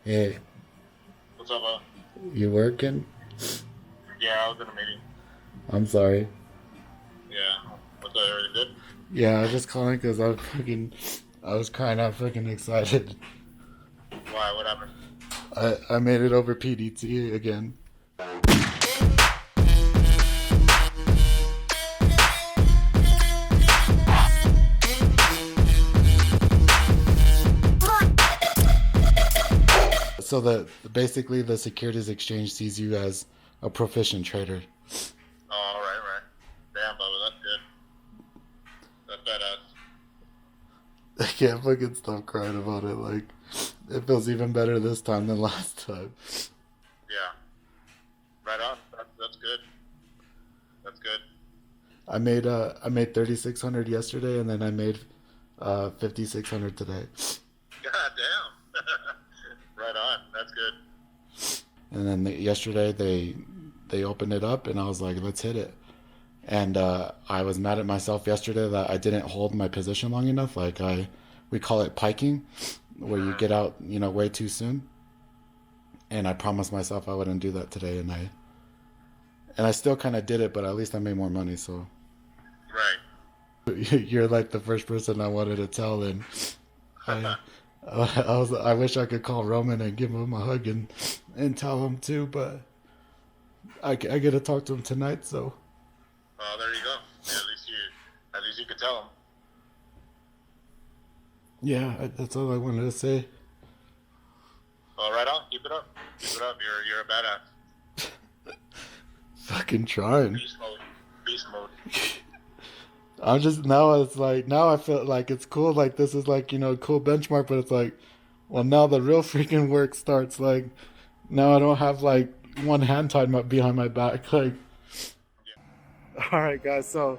Hey, What's up, you working? Yeah, I was in a meeting. I'm sorry. Yeah. What's up, everything good? Yeah, I was just calling because I was crying out fucking excited. Why? What happened? I made it over PDT again. So the basically the Securities Exchange sees you as a proficient trader. Oh, all right, right. Damn, Bubba, that's good. That's badass. I can't fucking stop crying about it. Like, it feels even better this time than last time. Yeah. Right on. That's good. That's good. I made 3,600 yesterday, and then I made 5,600 today. God damn. Right on. That's good. And then yesterday they opened it up, and I was like, let's hit it. And I was mad at myself yesterday that I didn't hold my position long enough. We call it piking, where you get out, way too soon. And I promised myself I wouldn't do that today, and I still kind of did it, but at least I made more money. So Right. you're like the first person I wanted to tell, and I I wish I could call Roman and give him a hug and tell him too, but I get to talk to him tonight, so Oh, there you go. Yeah, at least you could tell him. yeah, that's all I wanted to say. Oh, right on. Keep it up. Keep it up. You're a badass. Fucking trying. Beast mode. Beast mode. I'm just now it's like now I feel like it's cool. Like this is like a cool benchmark, but it's like, well, now the real freaking work starts. Like now I don't have like one hand tied behind my back. Like, all right, guys. So,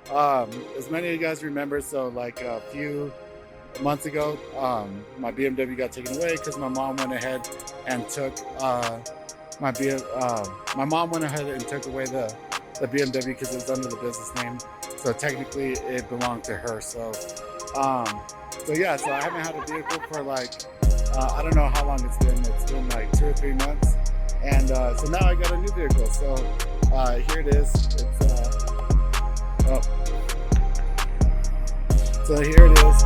as many of you guys remember, so like a few months ago, my BMW got taken away because my mom went ahead and took my mom went ahead and took away the BMW because it was under the business name. So technically, it belonged to her. So yeah. So I haven't had a vehicle for like I don't know how long it's been. It's been like 2 or 3 months, and so now I got a new vehicle. So here it is. It's oh. So here it is.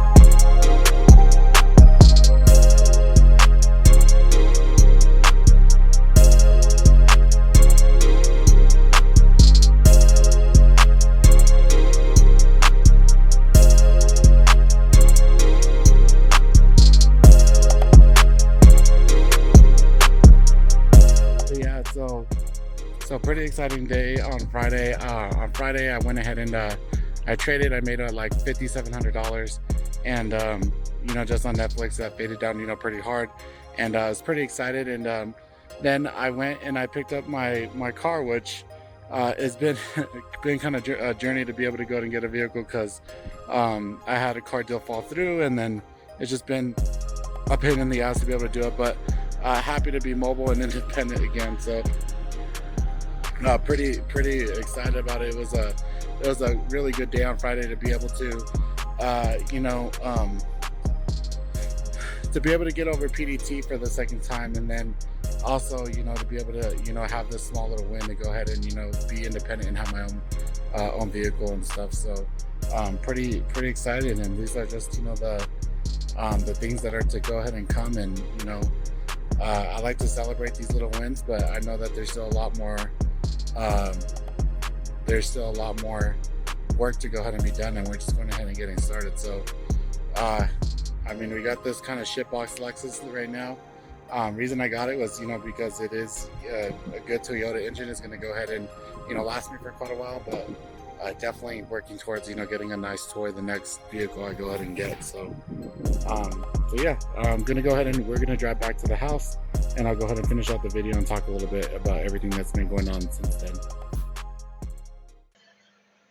Yeah, so pretty exciting day on Friday. On Friday, I went ahead and I traded. I made like $5,700, and just on Netflix, that faded down, pretty hard, and I was pretty excited. And then I went and I picked up my car, which has been been kind of a journey to be able to go and get a vehicle because I had a car deal fall through, and then it's just been a pain in the ass to be able to do it, but happy to be mobile and independent again. So pretty excited about it. It was a really good day on Friday to be able to to be able to get over PDT for the second time, and then also to be able to have this small little win to go ahead and be independent and have my own vehicle and stuff. So pretty excited, and these are just the things that are to go ahead and come. And I like to celebrate these little wins, but I know that there's still a lot more work to go ahead and be done, and we're just going ahead and getting started. So we got this kind of shitbox Lexus right now. Reason I got it was because it is a good Toyota engine. Is going to go ahead and last me for quite a while, but definitely working towards getting a nice toy the next vehicle I go ahead and get. So yeah, I'm gonna go ahead and we're gonna drive back to the house, and I'll go ahead and finish out the video and talk a little bit about everything that's been going on since then.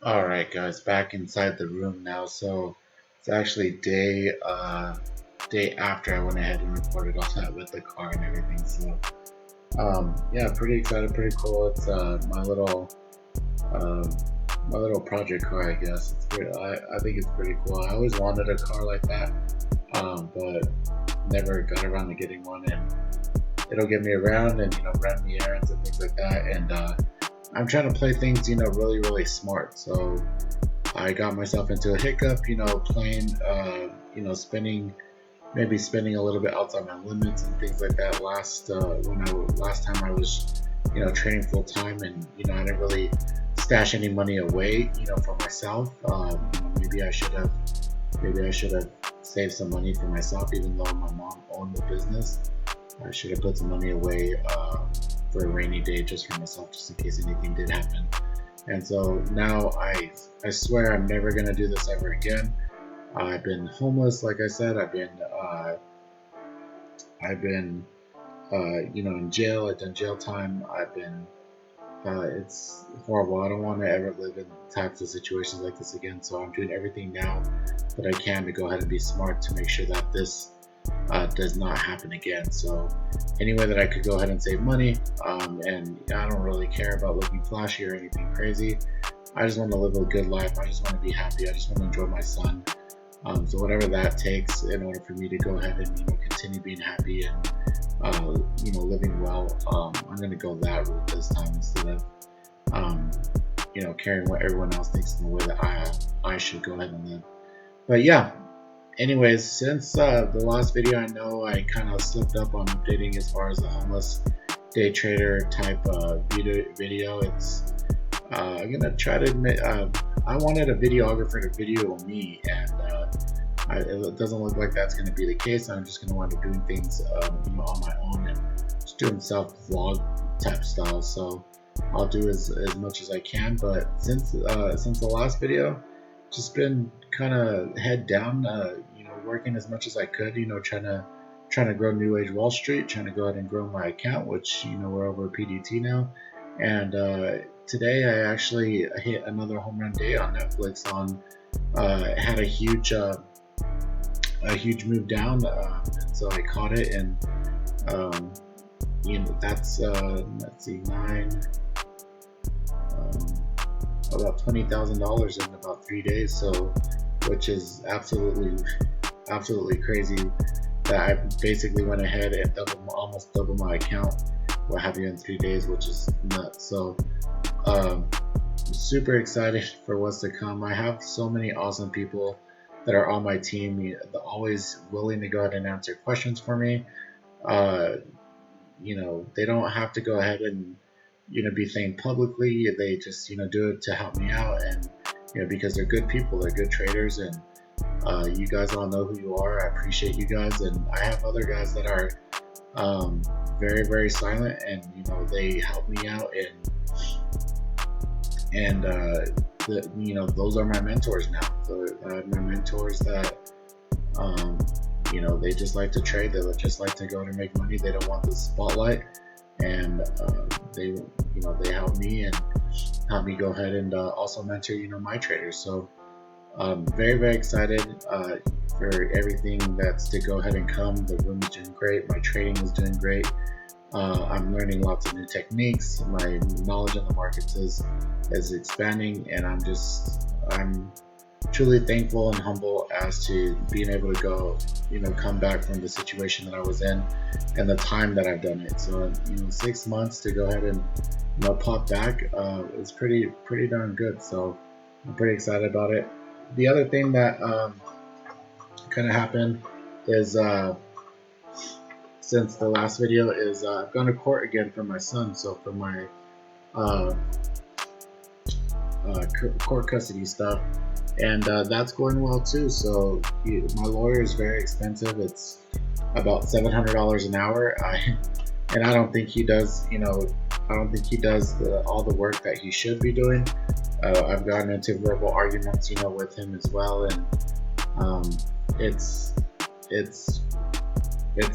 All right, guys, back inside the room now. So it's actually day after I went ahead and recorded all that with the car and everything. So yeah, pretty excited, pretty cool. It's my little project car, I guess. It's pretty, I think it's pretty cool. I always wanted a car like that, but never got around to getting one, and it'll get me around and, run me errands and things like that. And I'm trying to play things, really, really smart. So I got myself into a hiccup, playing, maybe spending a little bit outside my limits and things like that last time I was, training full time, and I didn't really stash any money away, for myself. Maybe I should have saved some money for myself, even though my mom owned the business. I should have put some money away for a rainy day just for myself, just in case anything did happen. And so now I swear I'm never gonna do this ever again. I've been homeless, like I said. I've been in jail. I've done jail time. It's horrible. I don't want to ever live in types of situations like this again. So I'm doing everything now that I can to go ahead and be smart to make sure that this does not happen again. So any way that I could go ahead and save money, and I don't really care about looking flashy or anything crazy. I just want to live a good life. I just want to be happy. I just want to enjoy my son. So whatever that takes in order for me to go ahead and continue being happy and living well, I'm going to go that route this time instead of caring what everyone else thinks in the way that I should go ahead and live. But yeah, anyways, since the last video, I know I kind of slipped up on updating as far as the homeless day trader type video. It's I'm gonna try to admit I wanted a videographer to video me, and it doesn't look like that's going to be the case. I'm just going to wind up doing things on my own and just doing self-vlog type style. So I'll do as much as I can. But since the last video, just been kind of head down, working as much as I could, trying to grow New Age Wall Street, trying to go ahead and grow my account, which we're over PDT now. And today I actually hit another home run day on Netflix. Had a huge move down, and so I caught it, and that's let's see, about $20,000 in about 3 days. So, which is absolutely crazy. That I basically went ahead and almost double my account what have you in 3 days, which is nuts. So super excited for what's to come. I have so many awesome people that are on my team, they're always willing to go ahead and answer questions for me. They don't have to go ahead and be saying publicly. They just do it to help me out, and because they're good people, they're good traders, and you guys all know who you are. I appreciate you guys, and I have other guys that are very, very silent, and they help me out, and those are my mentors now. So I have my mentors that they just like to trade. They just like to go and make money. They don't want the spotlight, and they help me and help me go ahead and also mentor my traders. So very, very excited for everything that's to go ahead and come. The room is doing great. My trading is doing great. I'm learning lots of new techniques. My knowledge on the markets is expanding, and I'm truly thankful and humble as to being able to go, come back from the situation that I was in and the time that I've done it. So 6 months to go ahead and pop back is pretty darn good. So I'm pretty excited about it. The other thing that kind of happened is since the last video is I've gone to court again for my son. So for my court custody stuff, and that's going well too. So my lawyer is very expensive. It's about $700 an hour, and I don't think he does all the work that he should be doing. I've gotten into verbal arguments with him as well, and it's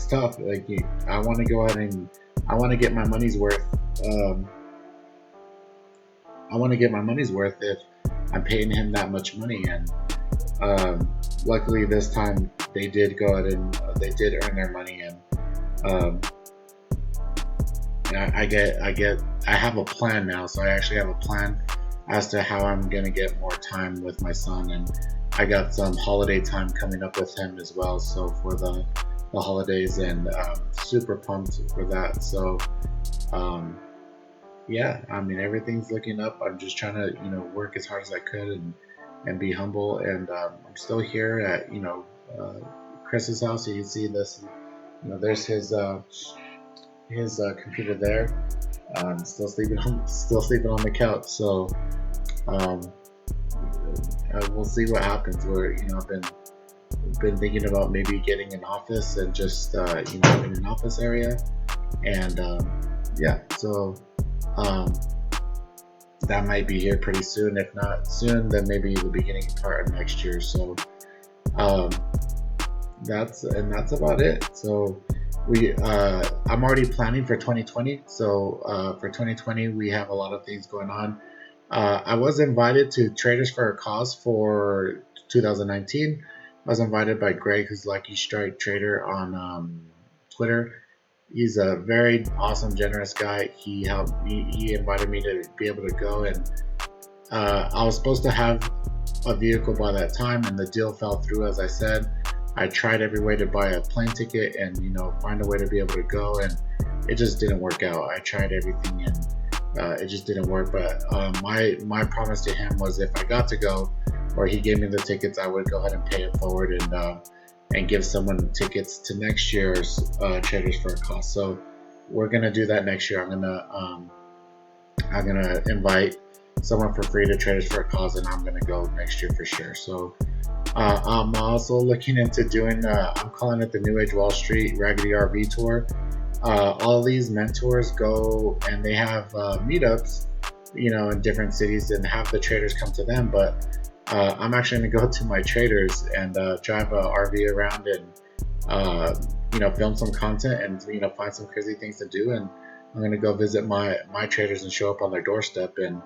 tough. Like, I want to go ahead and I want to get my money's worth. I want to get my money's worth if I'm paying him that much money, and luckily this time they did go ahead and they did earn their money, and I have a plan now. So I actually have a plan as to how I'm gonna get more time with my son, and I got some holiday time coming up with him as well. So for the the holidays, and super pumped for that. So yeah, I mean, everything's looking up. I'm just trying to, work as hard as I could and be humble. And I'm still here at, Chris's house. So you can see this, there's his computer there. Still sleeping on the couch. So um, we'll see what happens. I've been thinking about maybe getting an office and just, having an office area. And yeah, so that might be here pretty soon. If not soon, then maybe the beginning part of next year. So um, that's about it. So I'm already planning for 2020. So for 2020, we have a lot of things going on. I was invited to Traders for a Cause for 2019. I was invited by Greg, who's Lucky Strike Trader on Twitter. He's a very awesome, generous guy. He invited me to be able to go, and I was supposed to have a vehicle by that time, and the deal fell through. As I said, I tried every way to buy a plane ticket and find a way to be able to go, and it just didn't work out. I tried everything, and it just didn't work. But my promise to him was if I got to go, or he gave me the tickets, I would go ahead and pay it forward and give someone tickets to next year's Traders for a Cause. So we're gonna do that next year. I'm gonna invite someone for free to Traders for a Cause, and I'm gonna go next year for sure. So I'm also looking into doing I'm calling it the New Age Wall Street Raggedy RV Tour. All these mentors go and they have meetups, in different cities, and have the traders come to them. But I'm actually going to go to my traders and drive a RV around and film some content and find some crazy things to do. And I'm going to go visit my traders and show up on their doorstep, and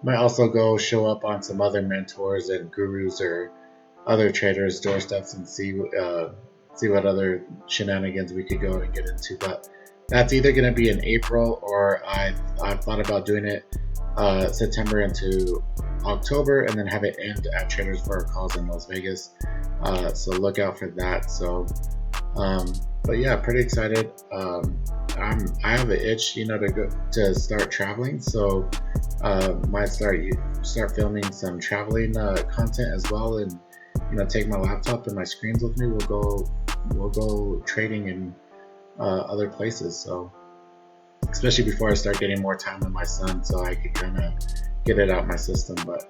might also go show up on some other mentors and gurus or other traders' doorsteps and see what other shenanigans we could go and get into. But that's either going to be in April, or I've thought about doing it September into October, and then have it end at Traders for a Cause in Las Vegas. So look out for that. So but yeah, pretty excited. I have an itch to start traveling, so might start filming some traveling content as well, and take my laptop and my screens with me. We'll go trading in other places, so especially before I start getting more time with my son, so I could kind of get it out my system. But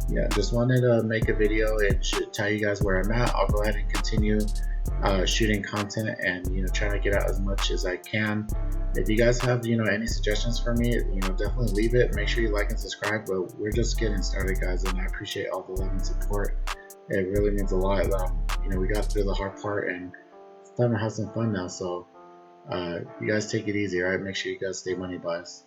yeah, just wanted to make a video and tell you guys where I'm at. I'll go ahead and continue shooting content and trying to get out as much as I can. If you guys have any suggestions for me, definitely leave it. Make sure you like and subscribe. But we're just getting started, guys, and I appreciate all the love and support. It really means a lot. We got through the hard part, and it's time to have some fun now. So you guys take it easy, all right? Make sure you guys stay money biased.